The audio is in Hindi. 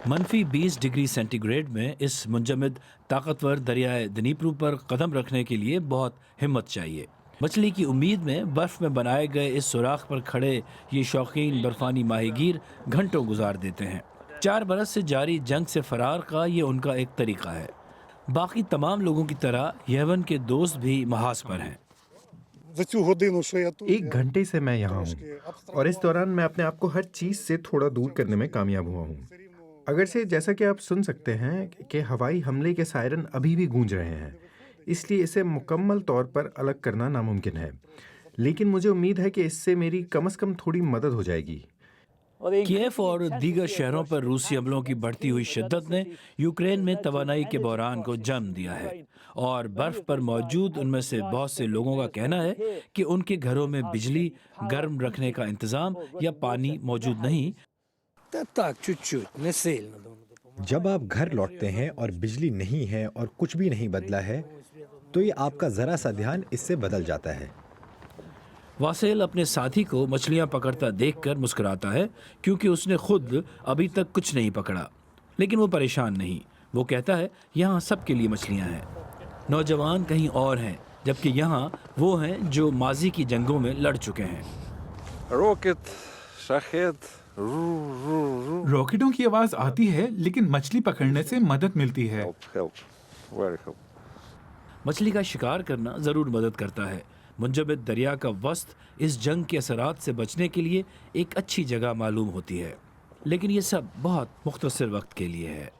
-20 डिग्री सेंटीग्रेड में इस मुंजमद ताकतवर दरियाए दनीप्रू पर कदम रखने के लिए बहुत हिम्मत चाहिए। मछली की उम्मीद में बर्फ में बनाए गए इस सुराख पर खड़े ये शौकीन बर्फानी माहीगीर घंटों गुजार देते हैं। 4 बरस से जारी जंग से फरार का ये उनका एक तरीका है। बाकी तमाम लोगों की तरह यवन के दोस्त भी महाज पर हैं। एक घंटे से मैं यहाँ हूँ और इस दौरान मैं अपने आप को हर चीज़ से थोड़ा दूर करने में कामयाब हुआ हूँ। अगर से जैसा कि आप सुन सकते हैं कि हवाई हमले के सायरन अभी भी गूंज रहे हैं, इसलिए इसे मुकम्मल तौर पर अलग करना नामुमकिन है। लेकिन मुझे उम्मीद है कि इससे मेरी कम से कम थोड़ी मदद हो जाएगी। कीव और दीगर शहरों पर रूसी हमलों की बढ़ती हुई शिद्दत ने यूक्रेन में तवानाई के बहरान को जन्म दिया है और बर्फ पर मौजूद उनमें से बहुत से लोगों का कहना है कि उनके घरों में बिजली, गर्म रखने का इंतजाम या पानी मौजूद नहीं। Та так, чуть-чуть, не сильно. जब आप घर लौटते हैं और बिजली नहीं है और कुछ भी नहीं बदला है, तो ये आपका ज़रा सा ध्यान इससे बदल जाता है। वासेल अपने साथी को मछलियां पकड़ता देखकर मुस्कुराता है क्योंकि उसने खुद अभी तक कुछ नहीं पकड़ा। लेकिन वो परेशान नहीं। वो कहता है यहाँ सबके लिए मछलियाँ हैं। नौजवान कहीं और हैं, जबकि यहाँ वो हैं जो माजी की जंगों में लड़ चुके हैं। रॉकेट, शाहेद, रॉकेटों की आवाज आती है, लेकिन मछली पकड़ने से मदद मिलती है। help, very help. मछली का शिकार करना ज़रूर मदद करता है। मुंजमद दरिया का वस्त इस जंग के असरात से बचने के लिए एक अच्छी जगह मालूम होती है, लेकिन ये सब बहुत मुख्तसर वक्त के लिए है।